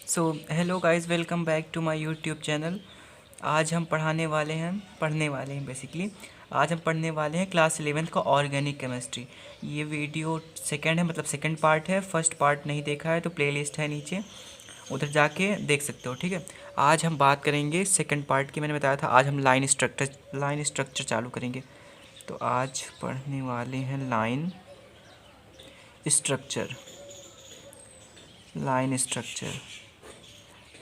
So hello guys, welcome back to my YouTube channel. आज हम पढ़ने वाले हैं बेसिकली। आज हम पढ़ने वाले हैं क्लास 11th का ऑर्गेनिक केमिस्ट्री। ये वीडियो सेकंड है, मतलब सेकंड पार्ट है। फर्स्ट पार्ट नहीं देखा है तो प्लेलिस्ट है नीचे, उधर जाके देख सकते हो। ठीक है, आज हम बात करेंगे सेकंड पार्ट की। मैंने बताया था आज हम लाइन स्ट्रक्चर चालू करेंगे। तो आज पढ़ने वाले हैं स्ट्रक्चर लाइन स्ट्रक्चर।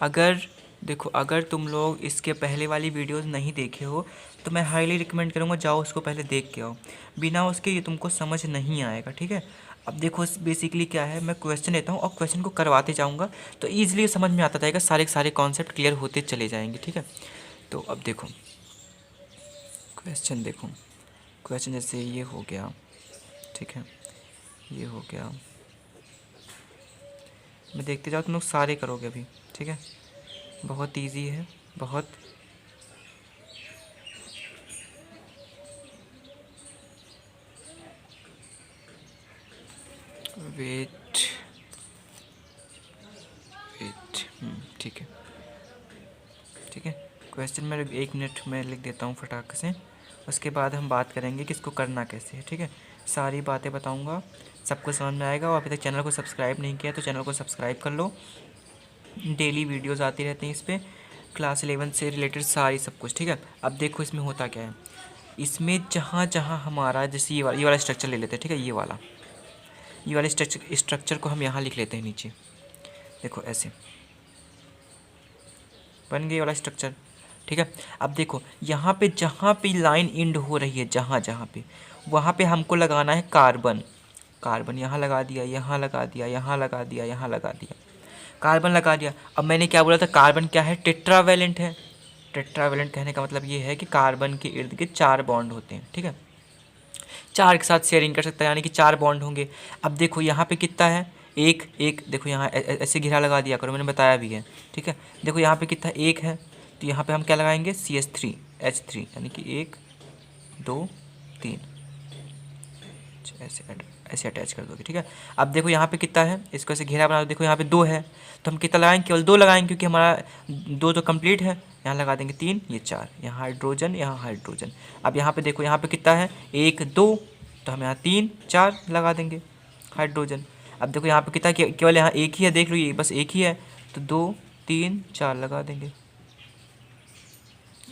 अगर देखो, अगर तुम लोग इसके पहले वाली वीडियोस नहीं देखे हो तो मैं हाईली रिकमेंड करूँगा, जाओ उसको पहले देख के आओ। बिना उसके ये तुमको समझ नहीं आएगा। ठीक है, अब देखो बेसिकली क्या है, मैं क्वेश्चन लेता हूँ और क्वेश्चन को करवाते जाऊँगा तो ईजिली समझ में आता जाएगा, सारे के सारे कॉन्सेप्ट क्लियर होते चले जाएंगे। ठीक है, तो अब देखो क्वेश्चन जैसे ये हो गया। ठीक है, ये हो गया। मैं देखते जाओ, तुम लोग सारे करोगे अभी। ठीक है, बहुत इजी है, बहुत। वेट वेट ठीक है, ठीक है। क्वेश्चन मैं 1 मिनट में लिख देता हूँ फटाक से। उसके बाद हम बात करेंगे कि इसको करना कैसे है। ठीक है, सारी बातें बताऊँगा, सबको समझ में आएगा। और अभी तक चैनल को सब्सक्राइब नहीं किया तो चैनल को सब्सक्राइब कर लो। डेली वीडियोज़ आती रहती हैं इस पर, क्लास 11 से रिलेटेड सारी सब कुछ। ठीक है, अब देखो इसमें होता क्या है। इसमें जहाँ जहाँ हमारा, जैसे ये वाला स्ट्रक्चर ले लेते हैं। ठीक है, ये वाले स्ट्रक्चर को हम यहाँ लिख लेते हैं नीचे। देखो ऐसे बन गया वाला स्ट्रक्चर। ठीक है, अब देखो यहाँ पे जहाँ पे लाइन इंड हो रही है, जहाँ जहाँ पे, वहाँ पे हमको लगाना है कार्बन। कार्बन यहाँ लगा दिया, यहाँ लगा दिया, यहाँ लगा दिया, यहाँ लगा दिया, कार्बन लगा दिया। अब मैंने क्या बोला था, कार्बन क्या है, टेट्रावेलेंट है। टेट्रावेलेंट कहने का मतलब ये है कि कार्बन के इर्द गिर्द 4 बॉन्ड होते हैं। ठीक है, 4 के साथ शेयरिंग कर सकता है, यानी कि 4 बॉन्ड होंगे। अब देखो यहाँ पे कितना है, एक एक। देखो यहाँ ऐसे घेरा लगा दिया करो, मैंने बताया भी है। ठीक है, देखो यहाँ पे कितना, एक है, तो यहाँ पे हम क्या लगाएंगे, CH3H3, यानी कि 1 2 3। ऐसे अटैच कर दोगे। ठीक है, अब देखो यहाँ पे कितना है, इसको ऐसे घेरा बना दो। देखो यहाँ पे 2 है तो हम कितना लगाएंगे, केवल 2 लगाएंगे, क्योंकि हमारा 2 तो कंप्लीट है। यहाँ लगा देंगे 3, ये 4, यहाँ हाइड्रोजन, यहाँ हाइड्रोजन। अब यहाँ पे देखो, यहाँ पे कितना है, 1 2, तो हम यहाँ 3 4 लगा देंगे हाइड्रोजन। अब देखो यहाँ पे कितना, केवल यहाँ एक ही है, देख लो ये बस एक ही है, तो 2 3 4 लगा देंगे।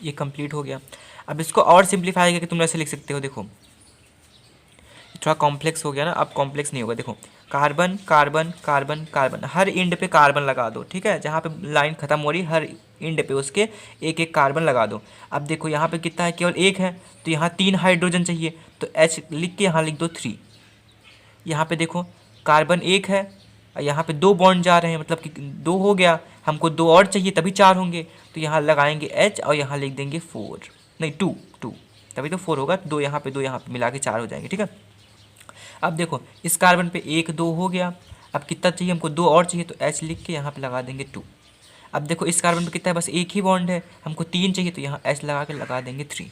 ये कंप्लीट हो गया। अब इसको और सिंप्लीफाई करके तुम ऐसे लिख सकते हो। देखो थोड़ा कॉम्प्लेक्स हो गया ना, अब कॉम्प्लेक्स नहीं होगा। देखो कार्बन कार्बन कार्बन कार्बन, हर इंड पे कार्बन लगा दो। ठीक है, जहाँ पे लाइन खत्म हो रही हर इंड पे उसके एक एक कार्बन लगा दो। अब देखो यहाँ पे कितना है, केवल एक है, तो यहाँ 3 हाइड्रोजन चाहिए, तो H लिख के यहाँ लिख दो 3। यहाँ पे देखो कार्बन एक है और यहाँ पे 2 बॉन्ड जा रहे हैं, मतलब कि 2 हो गया, हमको 2 और चाहिए तभी 4 होंगे, तो यहाँ लगाएंगे H और यहाँ लिख देंगे 4, नहीं 2 2, तभी तो 4 होगा। 2 यहाँ पे 2 यहाँ पे मिला के 4 हो जाएंगे। ठीक है, अब देखो इस कार्बन पे 1 2 हो गया, अब कितना चाहिए हमको, 2 और चाहिए, तो H लिख के यहाँ पे लगा देंगे 2। अब देखो इस कार्बन पे कितना है, बस एक ही बॉन्ड है, हमको 3 चाहिए, तो यहाँ H लगा के लगा देंगे 3।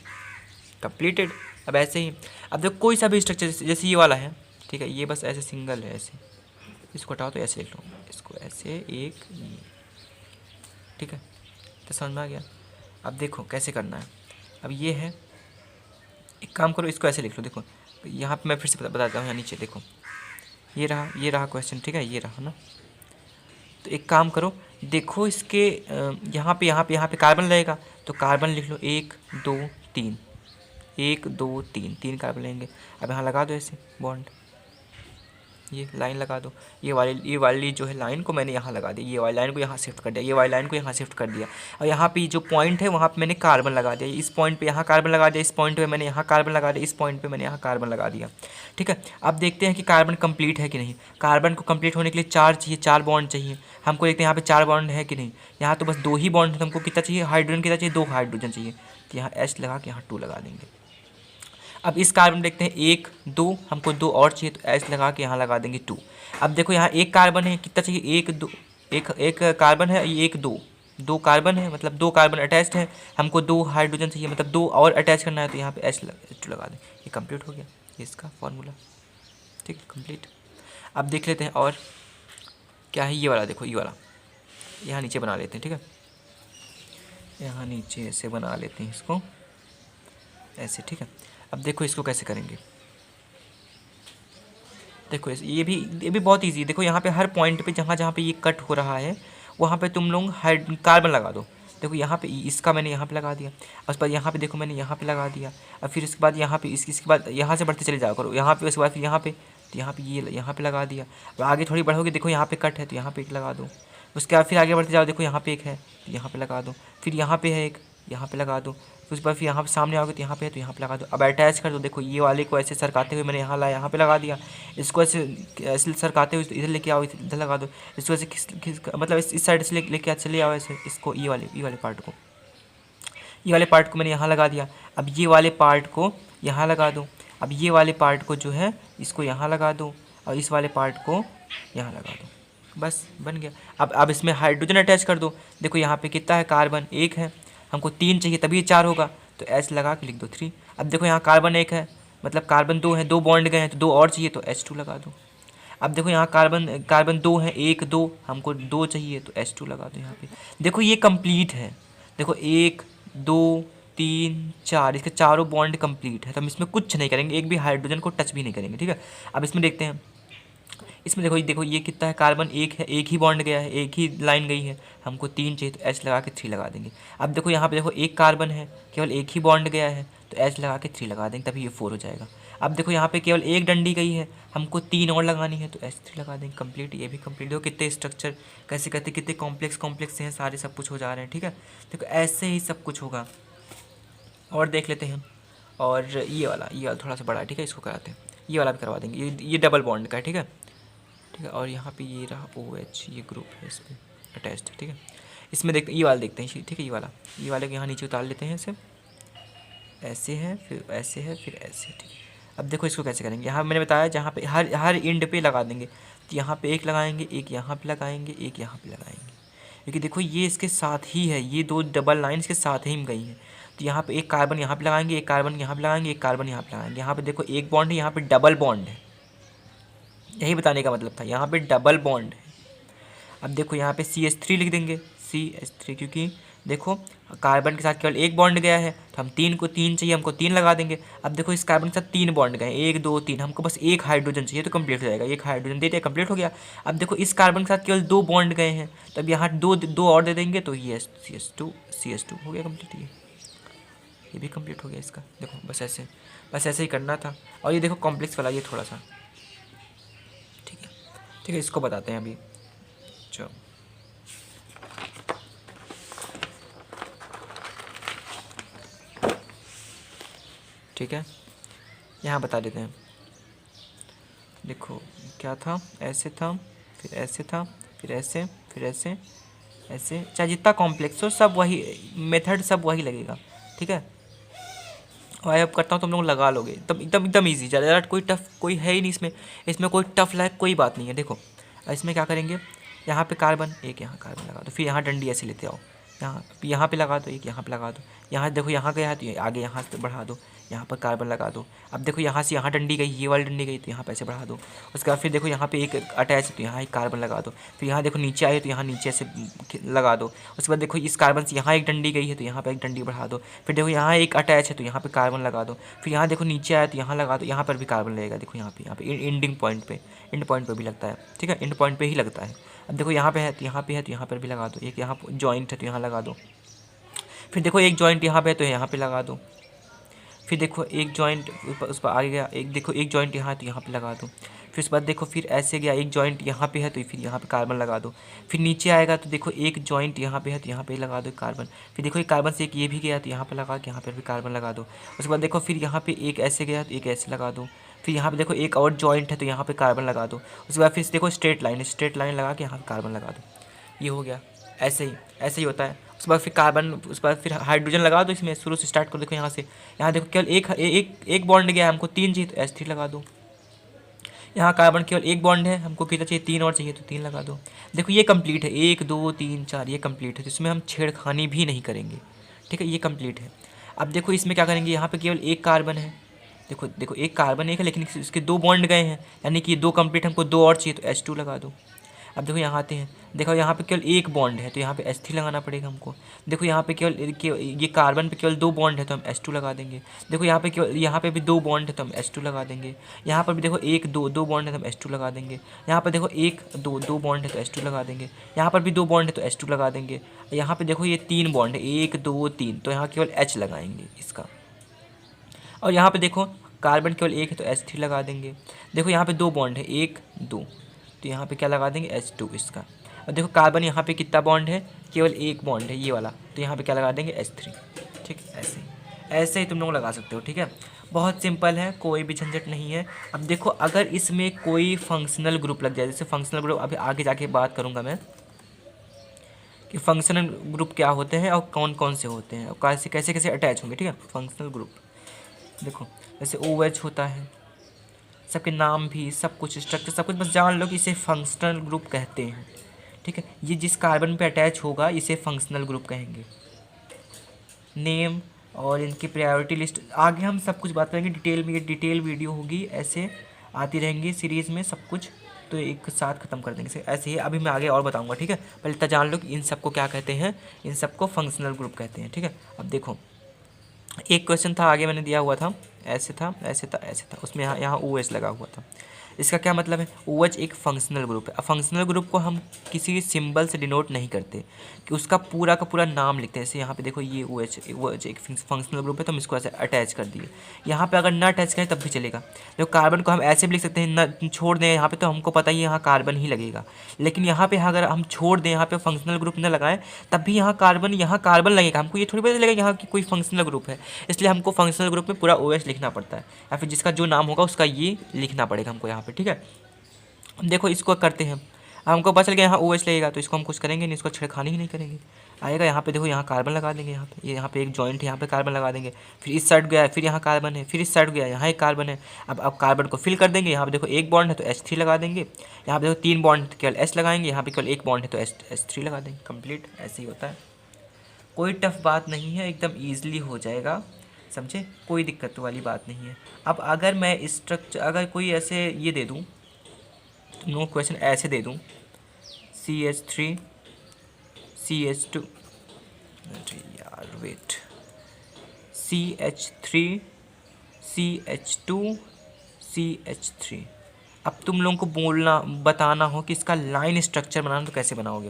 कंप्लीटेड। अब ऐसे ही, अब देखो कोई सा भी स्ट्रक्चर, जैसे ये वाला है। ठीक है, ये बस ऐसे सिंगल है, ऐसे इसको हटाओ तो ऐसे लिख लो, इसको ऐसे एक ये। ठीक है, तो समझ में आ गया। अब देखो कैसे करना है। अब ये है, एक काम करो, इसको ऐसे लिख लो। देखो यहाँ पे मैं फिर से बताता हूँ, यहाँ नीचे देखो, ये रहा क्वेश्चन। ठीक है, ये रहा ना, तो एक काम करो, देखो इसके यहाँ पे कार्बन लगेगा, तो कार्बन लिख लो 1 2 3, 1 2 3, 3 कार्बन लेंगे। अब यहाँ लगा दो ऐसे बॉन्ड, ये लाइन लगा दो। ये वाली जो है लाइन को मैंने यहाँ लगा दी, ये वाली लाइन को यहाँ शिफ्ट कर दिया, ये वाली लाइन को यहाँ शिफ्ट कर दिया, और यहाँ पे जो पॉइंट है वहाँ पे मैंने कार्बन लगा दिया। इस पॉइंट पे यहाँ कार्बन लगा दिया, इस पॉइंट पे मैंने यहाँ कार्बन लगा दिया, इस पॉइंट पे मैंने यहाँ कार्बन लगा दिया। ठीक है, अब देखते हैं कि कार्बन कंप्लीट है कि नहीं। कार्बन को कंप्लीट होने के लिए 4 चाहिए, 4 बॉन्ड चाहिए हमको। देखते हैं यहाँ पे 4 बॉन्ड है कि नहीं, यहाँ तो बस 2 ही बॉन्ड है, तो हमको कितना चाहिए, हाइड्रोजन कितना चाहिए, 2 हाइड्रोजन चाहिए, तो यहाँ H लगा के यहाँ 2 लगा देंगे। अब इस कार्बन में देखते हैं 1 2, हमको 2 और चाहिए, तो H लगा के यहाँ लगा देंगे 2। अब देखो यहाँ एक कार्बन है, कितना चाहिए, 1 2, एक कार्बन है, ये 1 2, 2 कार्बन है, मतलब 2 कार्बन अटैच्ड है, हमको 2 हाइड्रोजन चाहिए, मतलब 2 और अटैच करना है, तो यहाँ पे H लगा दें। ये कंप्लीट हो गया, ये इसका फॉर्मूला। ठीक है, कंप्लीट। अब देख लेते हैं और क्या है, ये वाला देखो, ये वाला यहाँ नीचे बना लेते हैं, ठीक है, यहाँ नीचे ऐसे बना लेते हैं इसको ऐसे, ठीक है। अब देखो इसको कैसे करेंगे, देखो ये भी बहुत इजी है। देखो यहाँ पे हर पॉइंट पे जहाँ जहाँ पे ये कट हो रहा है वहाँ पे तुम लोग कार्बन लगा दो। देखो यहाँ पे इसका मैंने यहाँ पे लगा दिया, उसके बाद यहाँ पे देखो मैंने यहाँ पे लगा दिया, और फिर उसके बाद यहाँ पे इसके बाद यहाँ से बढ़ते चले जाओ करो यहाँ पे, उसके बाद फिर यहाँ पे, तो यहाँ पे ये यहाँ पे लगा दिया। अब आगे थोड़ी बढ़ोगे, देखो यहाँ पे कट है तो यहाँ पे एक लगा दो। उसके बाद फिर आगे बढ़ते जाओ, देखो यहाँ पे एक है तो यहाँ पे लगा दो, फिर यहाँ पे है एक, यहाँ पे लगा दो। फिर उसके बाद फिर यहाँ पे सामने आओगे तो यहाँ पे है तो यहाँ पे लगा दो। अब अटैच कर दो, देखो ये वाले को ऐसे सरकाते हुए मैंने यहाँ लाया, यहाँ पे लगा दिया। इसको ऐसे ऐसे सरकाते हुए इधर लेके आओ, इधर लगा दो। इसको ऐसे मतलब इस साइड से लेके चले आओ ऐसे, इसको ये वाले पार्ट को, ये वाले पार्ट को मैंने यहाँ लगा दिया। अब ये वाले पार्ट को यहाँ लगा दो। अब ये वाले पार्ट को जो है इसको यहाँ लगा दो, और इस वाले पार्ट को यहाँ लगा दो, बस बन गया। अब इसमें हाइड्रोजन अटैच कर दो। देखो यहाँ पे कितना है, कार्बन एक है, हमको 3 चाहिए तभी 4 होगा, तो ऐसे लगा के लिख दो 3। अब देखो यहाँ कार्बन एक है, मतलब कार्बन 2 है, 2 बॉन्ड गए हैं तो 2 और चाहिए तो H2 लगा दो। अब देखो यहाँ कार्बन 2 है, 1 2, हमको 2 चाहिए तो H2 लगा दो यहाँ पे। देखो ये कंप्लीट है, देखो 1 2 3 4, इसके चारों बॉन्ड कंप्लीट है, तो हम इसमें कुछ नहीं करेंगे, एक भी हाइड्रोजन को टच भी नहीं करेंगे, ठीक है। अब इसमें देखते हैं, इसमें देखो ये कितना है, कार्बन एक है, एक ही बॉन्ड गया है, एक ही लाइन गई है, हमको 3 चाहिए तो H लगा के 3 लगा देंगे। अब देखो यहाँ पे देखो एक कार्बन है, केवल एक ही बॉन्ड गया है तो H लगा के 3 लगा देंगे, तभी ये 4 हो जाएगा। अब देखो यहाँ पे केवल एक डंडी गई है, हमको 3 और लगानी है तो H3 लगा देंगे, कंप्लीट, ये भी कंप्लीट। देखो कितने स्ट्रक्चर कैसे करते, कितने कॉम्प्लेक्स हैं सारे, सब कुछ हो जा रहे हैं, ठीक है। देखो ऐसे ही सब कुछ होगा। और देख लेते हैं, और ये वाला थोड़ा सा बड़ा है, ठीक है, इसको कराते हैं, ये वाला भी करवा देंगे, ये डबल बॉन्ड का है, ठीक है, ठीक है। और यहाँ पे ये रहा OH, ये ग्रुप है, इस पर अटैच्ड है, ठीक है। इसमें देखते ये वाला देखते हैं, ठीक है, ये वाले को यहाँ नीचे उतार लेते हैं, इसे ऐसे है, फिर ऐसे है, फिर ऐसे, ठीक है। अब देखो इसको कैसे करेंगे, यहाँ मैंने बताया जहाँ पे हर एंड पे लगा देंगे, तो यहाँ पे एक लगाएंगे, एक यहाँ पे लगाएंगे, एक यहाँ पे लगाएंगे, क्योंकि देखो ये इसके साथ ही है, ये 2 डबल लाइन इसके साथ ही गई हैं। तो यहाँ पे एक कार्बन यहाँ पे लगाएंगे, एक कार्बन यहाँ पे लगाएंगे, एक कार्बन यहाँ पे लगाएंगे। यहाँ पे देखो एक बॉन्ड है, यहाँ पे डबल बॉन्ड है, यही बताने का मतलब था, यहाँ पे डबल बॉन्ड है। अब देखो यहाँ पे CH3 लिख देंगे, CH3, क्योंकि देखो कार्बन के साथ केवल एक बॉन्ड गया है तो हम 3 को 3 चाहिए, हमको 3 लगा देंगे। अब देखो इस कार्बन के साथ 3 बॉन्ड गए, 1 2 3, हमको बस एक हाइड्रोजन चाहिए तो कंप्लीट हो जाएगा, एक हाइड्रोजन दे दिया, कंप्लीट हो गया। अब देखो इस कार्बन के साथ केवल 2 बॉन्ड गए हैं, तो अब यहाँ दो और दे देंगे तो ये CH2 हो गया कंप्लीट, ये भी कंप्लीट हो गया इसका। देखो बस ऐसे ही करना था। और ये देखो कॉम्प्लेक्स वाला, ये थोड़ा सा, ठीक है, इसको बताते हैं अभी। चलो ठीक है, यहाँ बता देते हैं। देखो क्या था, ऐसे था, फिर ऐसे था, फिर ऐसे, फिर ऐसे, ऐसे, चाहे जितना कॉम्प्लेक्स हो सब वही मेथड, सब वही लगेगा, ठीक है। और अब करता हूँ तुम लोग लगा लोगे, एकदम ईजी, ज़्यादा कोई टफ कोई है ही नहीं इसमें कोई टफ लायक कोई बात नहीं है। देखो इसमें क्या करेंगे, यहाँ पे कार्बन, एक यहाँ कार्बन लगा दो, फिर यहाँ डंडी ऐसे लेते आओ, यहाँ पे लगा दो, एक यहाँ पे लगा दो, यहाँ देखो यहाँ गया है तो आगे यहाँ से बढ़ा दो, यहाँ पर कार्बन लगा दो। अब देखो यहाँ से यहाँ डंडी गई, ये वाली डंडी गई तो यहाँ पे ऐसे बढ़ा दो। उसके बाद फिर देखो यहाँ पे एक अटैच है तो यहाँ एक कार्बन लगा दो, फिर यहाँ देखो नीचे आए तो यहाँ नीचे से लगा दो। उसके बाद देखो इस कार्बन से यहाँ एक डंडी गई है तो यहाँ पर एक डंडी बढ़ा दो। फिर देखो यहाँ एक अटैच है तो यहाँ पर कार्बन लगा दो। फिर यहाँ देखो नीचे आया तो यहाँ लगा दो, यहाँ पर भी कार्बन लगेगा। देखो यहाँ पे एंड पॉइंट पर भी लगता है, ठीक है, एंड पॉइंट पर ही लगता है। अब देखो यहाँ पे है तो यहाँ पर भी लगा दो, एक यहाँ जॉइंट है तो यहाँ लगा दो। फिर देखो एक जॉइंट यहाँ पे है तो यहाँ पे लगा दो। फिर देखो एक जॉइंट उस पर आगे गया, एक देखो एक जॉइंट यहाँ है तो यहाँ पे लगा दो। फिर उसके बाद देखो फिर ऐसे गया, एक जॉइंट यहाँ पे है तो फिर यहाँ पे कार्बन लगा दो। फिर नीचे आएगा तो देखो एक जॉइंट यहाँ पे है तो यहाँ पे लगा दो कार्बन। फिर देखो एक कार्बन से एक ये भी गया तो यहाँ पे लगा के यहाँ पर भी कार्बन लगा दो। उसके बाद देखो फिर यहाँ पे एक ऐसे गया तो एक ऐसे लगा दो। फिर यहाँ पे देखो एक और जॉइंट है तो यहाँ पे कार्बन लगा दो। उसके बाद फिर देखो स्ट्रेट लाइन लगा के यहाँ पे कार्बन लगा दो। ये हो गया, ऐसे ही होता है। उसके बाद फिर कार्बन, उसके बाद फिर हाइड्रोजन लगा दो इसमें, शुरू से स्टार्ट करो। देखो यहाँ से, यहाँ देखो केवल एक बॉन्ड गया है, हमको 3 चाहिए तो H3 लगा दो। यहाँ कार्बन केवल एक बॉन्ड है, हमको कितना चाहिए, 3 और चाहिए तो 3 लगा दो। देखो ये कंप्लीट है, 1 2 3 4, ये कंप्लीट है, तो इसमें हम छेड़खानी भी नहीं करेंगे, ठीक है, ये कंप्लीट है। अब देखो इसमें क्या करेंगे, यहाँ पर केवल एक कार्बन है, देखो एक कार्बन एक है लेकिन इसके 2 बॉन्ड गए हैं, यानी कि 2 कंप्लीट, हमको 2 और चाहिए तो H2 लगा दो। अब देखो यहाँ आते हैं, देखो यहाँ पे केवल एक बॉन्ड है तो यहाँ पे H3 लगाना पड़ेगा हमको। देखो यहाँ पे ये कार्बन पे केवल 2 बॉन्ड है तो हम H2 लगा देंगे। देखो यहाँ पे केवल, यहाँ पे भी 2 बॉन्ड है तो हम H2 लगा देंगे। यहाँ पर भी देखो 1 2 2 बॉन्ड है तो हम H2 लगा देंगे। यहाँ पर देखो 1 2 2 बॉन्ड है तो H2 लगा देंगे। यहाँ पर भी 2 बॉन्ड है तो H2 लगा देंगे। यहाँ पे देखो ये 3 बॉन्ड है, 1 2 3, तो यहाँ केवल H लगाएंगे इसका। और यहाँ पे देखो कार्बन केवल 1 है तो H3 लगा देंगे। देखो यहाँ पे 2 बॉन्ड है, 1 2, तो यहाँ पे क्या लगा देंगे H2 इसका। और देखो कार्बन यहाँ पे कितना बॉन्ड है, केवल 1 बॉन्ड है ये वाला, तो यहाँ पे क्या लगा देंगे H3। ठीक, ऐसे ही तुम लोग लगा सकते हो। ठीक है, बहुत सिंपल है, कोई भी झंझट नहीं है। अब देखो अगर इसमें कोई फंक्शनल ग्रुप लग जाए, जैसे फंक्शनल ग्रुप अभी आगे जाके बात करूँगा मैं कि फंक्शनल ग्रुप क्या होते हैं और कौन कौन से होते हैं और कैसे कैसे कैसे अटैच होंगे। ठीक है, फंक्शनल ग्रुप देखो जैसे OH होता है, सबके नाम भी, सब कुछ स्ट्रक्चर सब कुछ बस जान लो कि इसे फंक्शनल ग्रुप कहते हैं। ठीक है, ये जिस कार्बन पे अटैच होगा इसे फंक्शनल ग्रुप कहेंगे। नेम और इनकी प्रायोरिटी लिस्ट आगे हम सब कुछ बात करेंगे डिटेल में, ये डिटेल वीडियो होगी, ऐसे आती रहेंगी सीरीज़ में सब कुछ, तो एक साथ ख़त्म कर देंगे ऐसे ही। अभी मैं आगे और बताऊंगा। ठीक है, पहले इतना जान लो कि इन सबको क्या कहते हैं, इन सबको फंक्शनल ग्रुप कहते हैं। ठीक है, अब देखो एक क्वेश्चन था आगे मैंने दिया हुआ था, ऐसे था ऐसे था ऐसे था, उसमें यहाँ OH लगा हुआ था। इसका क्या मतलब है, OH एक फंक्शनल ग्रुप है। फंक्शनल ग्रुप को हम किसी सिंबल से डिनोट नहीं करते कि उसका पूरा का पूरा नाम लिखते हैं। जैसे यहाँ पे देखो ये OH एक फंक्शनल ग्रुप है तो हम इसको ऐसे अटैच कर दिए। यहाँ पे अगर ना अटैच करें तब भी चलेगा। देखो कार्बन को हम ऐसे भी लिख सकते हैं, ना छोड़ दें यहाँ पे तो हमको पता ही यहाँ कार्बन ही लगेगा। लेकिन यहाँ पे अगर हम छोड़ दें, यहाँ पे फंक्शनल ग्रुप न लगाएं, तब भी यहाँ कार्बन लगेगा। हमको ये थोड़ी पता चलेगा यहाँ की कोई फंक्शनल ग्रुप है, इसलिए हमको फंक्शनल ग्रुप में पूरा OH लिखना पड़ता है, या फिर जिसका जो नाम होगा उसका ये लिखना पड़ेगा हमको यहाँ पे। ठीक है, देखो इसको करते हैं। अब हमको पता चल गया यहाँ OH लगेगा तो इसको हम कुछ करेंगे नहीं, इसको छेड़खानी ही नहीं करेंगे। आएगा यहाँ पे देखो यहाँ कार्बन लगा देंगे, यहाँ पे एक जॉइंट है, यहाँ पे कार्बन लगा देंगे। फिर इस साइड गया, फिर यहाँ कार्बन है, फिर इस साइड गया, यहाँ एक कार्बन है। अब कार्बन को फिल कर देंगे। यहाँ पे देखो एक बॉन्ड है तो H3 लगा देंगे। यहाँ पे देखो 3 बॉन्ड तो केवल H लगाएंगे। यहाँ पे केवल एक बॉन्ड है तो H3 लगा देंगे। कंप्लीट, ऐसे ही होता है, कोई टफ बात नहीं है, एकदम ईजिली हो जाएगा, समझे, कोई दिक्कत वाली बात नहीं है। अब अगर मैं स्ट्रक्चर, अगर कोई ऐसे ये दे दूँ, तुम लोगों को क्वेश्चन ऐसे दे दूँ, CH3 CH2, अरे यार वेट, CH3 CH2 CH3। अब तुम लोगों को बोलना बताना हो कि इसका लाइन स्ट्रक्चर बनाना तो कैसे बनाओगे।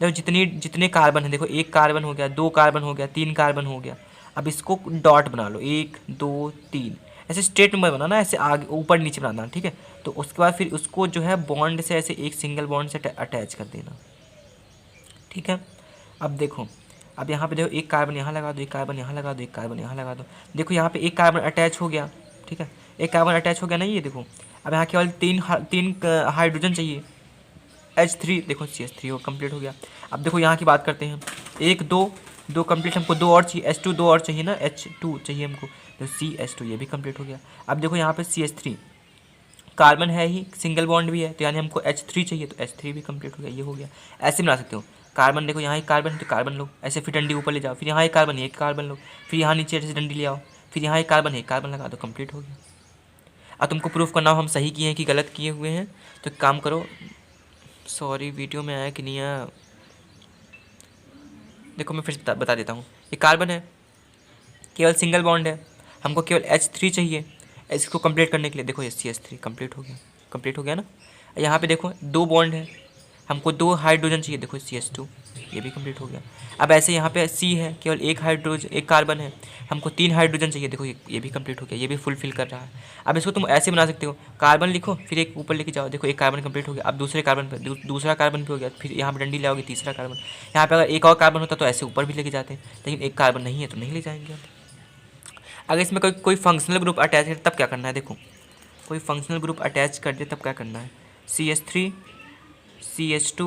देखो जितने कार्बन है, देखो एक कार्बन हो गया, 2 कार्बन हो गया, 3 कार्बन हो गया। अब इसको डॉट बना लो, 1 2 3, ऐसे स्ट्रेट में बनाना, ऐसे आगे ऊपर नीचे बनाना। ठीक है, तो उसके बाद फिर उसको जो है बॉन्ड से ऐसे एक सिंगल बॉन्ड से अटैच कर देना। ठीक है, अब देखो, अब यहाँ पे देखो एक कार्बन यहाँ लगा दो, एक कार्बन यहाँ लगा दो, एक कार्बन यहाँ लगा दो। देखो यहाँ पे एक कार्बन अटैच हो गया। ठीक है, एक कार्बन अटैच हो गया ना, ये देखो। अब यहाँ केवल तीन हाइड्रोजन चाहिए, H3, देखो CH3 वो कंप्लीट हो गया। अब देखो यहाँ की बात करते हैं, 1 2 कंप्लीट, हमको 2 और चाहिए, H2 2 और चाहिए ना, H2 चाहिए हमको, तो CH2 ये भी कंप्लीट हो गया। अब देखो यहाँ पे CH3 कार्बन है ही, सिंगल बॉन्ड भी है, तो यानी हमको H3 चाहिए, तो H3 भी कंप्लीट हो गया, ये हो गया। ऐसे बना सकते हो, कार्बन देखो यहाँ एक कार्बन है तो कार्बन लो, ऐसे फिर डंडी ऊपर ले जाओ, फिर यहाँ एक कार्बन है, एक कार्बन लो, फिर यहाँ नीचे ऐसे डंडी ले आओ, फिर यहाँ एक कार्बन है, एक कार्बन लगा दो, कंप्लीट हो गया। अब तुमको प्रूफ करना हो हम सही किए हैं कि गलत किए हुए हैं, तो एक काम करो, सॉरी वीडियो में आया कि नहीं आया, देखो मैं फिर बता देता हूँ। ये कार्बन है, केवल सिंगल बॉन्ड है, हमको केवल H3 चाहिए इसको कंप्लीट करने के लिए। देखो ये CH3 कंप्लीट हो गया ना। यहाँ पे देखो 2 बॉन्ड है, हमको 2 हाइड्रोजन चाहिए, देखो CH2 ये भी कंप्लीट हो गया। अब ऐसे यहाँ पे C है, केवल एक कार्बन है, हमको 3 हाइड्रोजन चाहिए, देखो ये भी कंप्लीट हो गया, ये भी फुलफिल कर रहा है। अब इसको तुम ऐसे बना सकते हो, कार्बन लिखो फिर एक ऊपर लेके जाओ, देखो एक कार्बन कंप्लीट हो गया। अब दूसरे कार्बन पे दूसरा कार्बन पे हो गया, फिर यहाँ पे डंडी लाओगे, तीसरा कार्बन। यहाँ पे अगर एक और कार्बन होता तो ऐसे ऊपर भी लेके जाते, लेकिन एक कार्बन नहीं है तो नहीं ले जाएंगे। अगर इसमें कोई फंक्शनल ग्रुप अटैच है तब क्या करना है, देखो कोई फंक्शनल ग्रुप अटैच कर दे तब क्या करना है, CH3 CH2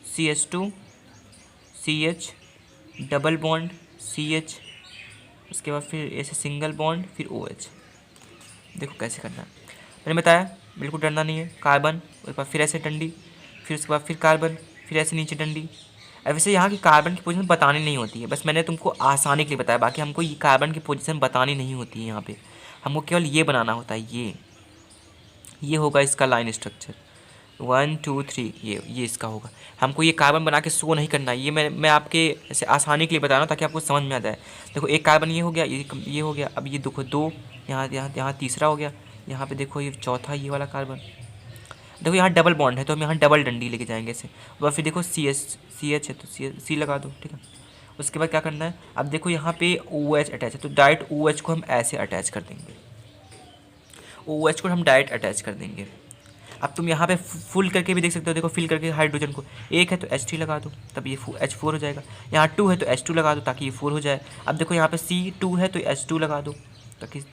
CH2 CH double bond CH, उसके बाद फिर ऐसे सिंगल बॉन्ड, फिर OH। देखो कैसे करना है, मैंने बताया, बिल्कुल डरना नहीं है। कार्बन, उसके बाद फिर ऐसे डंडी, फिर उसके बाद फिर कार्बन, फिर ऐसे नीचे डंडी। वैसे यहाँ की कार्बन की पोजीशन बतानी नहीं होती है, बस मैंने तुमको आसानी के लिए बताया, बाकी हमको ये कार्बन की पोजीशन बतानी नहीं होती है। यहाँ पे हमको केवल ये बनाना होता है, ये होगा इसका लाइन स्ट्रक्चर। 1 2 3 ये इसका होगा। हमको ये कार्बन बना के शो नहीं करना है, ये मैं आपके ऐसे आसानी के लिए बता रहा हूँ ताकि आपको समझ में आ जाए। देखो एक कार्बन ये हो गया, ये हो गया। अब ये देखो 2, यहाँ यहाँ यहाँ तीसरा हो गया, यहाँ पे देखो ये चौथा ये वाला कार्बन। देखो यहाँ डबल बॉन्ड है तो हम यहाँ डबल डंडी लेके जाएंगे ऐसे। और फिर देखो CH है तो सी लगा दो, ठीक है। उसके बाद क्या करना है, अब देखो यहाँ पे OH अटैच है तो डायरेक्ट OH को हम ऐसे अटैच कर देंगे, OH को हम डायरेक्ट अटैच कर देंगे। अब तुम यहाँ पे फुल करके भी देख सकते हो, देखो फिल करके हाइड्रोजन को, एक है तो H3 लगा दो तब ये H4 हो जाएगा। यहाँ 2 है तो H2 लगा दो ताकि ये 4 हो जाए। अब देखो यहाँ पे C2 है तो H2 लगा दो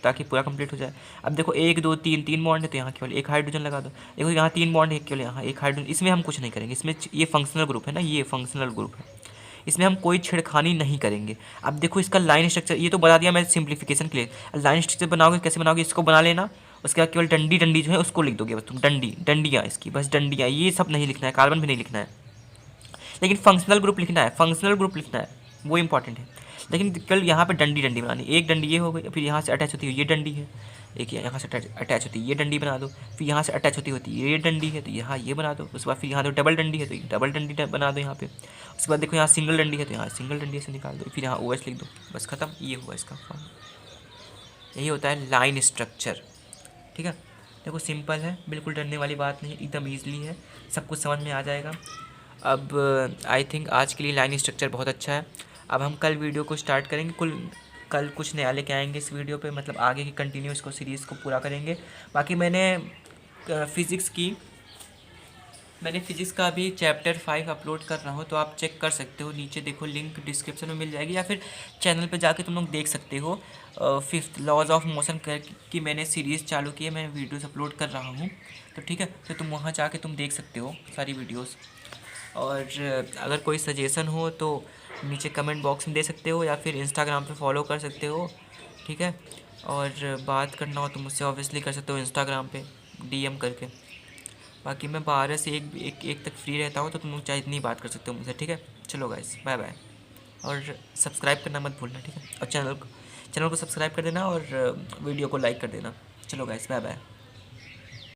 ताकि पूरा कंप्लीट हो जाए। अब देखो 1 2 3 3 बॉन्ड है तो यहाँ केवल एक हाइड्रोजन लगा दो। देखो यहाँ 3 बॉन्ड है, केवल यहाँ एक हाइड्रोजन। इसमें हम कुछ नहीं करेंगे, इसमें ये फंक्शनल ग्रुप है ना, ये फंक्शनल ग्रुप है, इसमें हम कोई छेड़खानी नहीं करेंगे। अब देखो इसका लाइन स्ट्रक्चर ये तो बता दिया मैं सिंप्लीफिकेशन के लिए। लाइन स्ट्रक्चर बनाओगे कैसे बनाओगे, इसको बना लेना। उसके बाद केवल डंडी जो है उसको लिख दोगे बस तुम, डंडियाँ इसकी, बस डंडियाँ, ये सब नहीं लिखना है, कार्बन भी नहीं लिखना है, लेकिन फंक्शनल ग्रुप लिखना है, फंक्शनल ग्रुप लिखना है, वो इंपॉर्टेंट है। लेकिन कल यहाँ पे डंडी बनानी, एक डंडी ये हो गई, फिर यहाँ से अटैच होती है ये डंडी है, एक यहाँ से अटैच होती है ये डंडी बना दो, फिर यहाँ से अटैच होती है ये डंडी है तो यहाँ ये बना दो। उसके बाद फिर यहाँ तो डबल डंडी है तो डबल डंडी बना दो यहाँ पे। उसके बाद देखो यहाँ सिंगल डंडी है तो यहाँ सिंगल डंडी से निकाल दो, फिर यहाँ OH लिख दो, बस खत्म, ये हुआ इसका फॉर्म। यही होता है लाइन स्ट्रक्चर, ठीक है। देखो सिंपल है, बिल्कुल डरने वाली बात नहीं, एकदम ईजिली है, सब कुछ समझ में आ जाएगा। अब आई थिंक आज के लिए लाइन स्ट्रक्चर बहुत अच्छा है। अब हम कल वीडियो को स्टार्ट करेंगे, कल कुछ नया लेके आएंगे इस वीडियो पे, मतलब आगे की कंटिन्यू इसको सीरीज़ को पूरा करेंगे। बाकी मैंने फ़िज़िक्स का अभी चैप्टर 5 अपलोड कर रहा हूँ, तो आप चेक कर सकते हो, नीचे देखो लिंक डिस्क्रिप्शन में मिल जाएगी, या फिर चैनल पे जाके तुम लोग देख सकते हो। 5th लॉज ऑफ मोशन की मैंने सीरीज़ चालू की है, मैं वीडियोस अपलोड कर रहा हूँ, तो ठीक है, तो तुम वहाँ जाके तुम देख सकते हो सारी वीडियोस। और अगर कोई सजेशन हो तो नीचे कमेंट बॉक्स में दे सकते हो, या फिर इंस्टाग्राम पे फॉलो कर सकते हो, ठीक है। और बात करना हो तो मुझसे ऑब्वियसली कर सकते हो इंस्टाग्राम पे DM करके। बाकी मैं 12 से एक तक फ्री रहता हूँ, तो तुम लोग चाहे इतनी बात कर सकते हो मुझसे, ठीक है। चलो गाइस, बाय बाय, और सब्सक्राइब करना मत भूलना, ठीक है। और चैनल को सब्सक्राइब कर देना और वीडियो को लाइक कर देना। चलो गाइस, बाय बाय।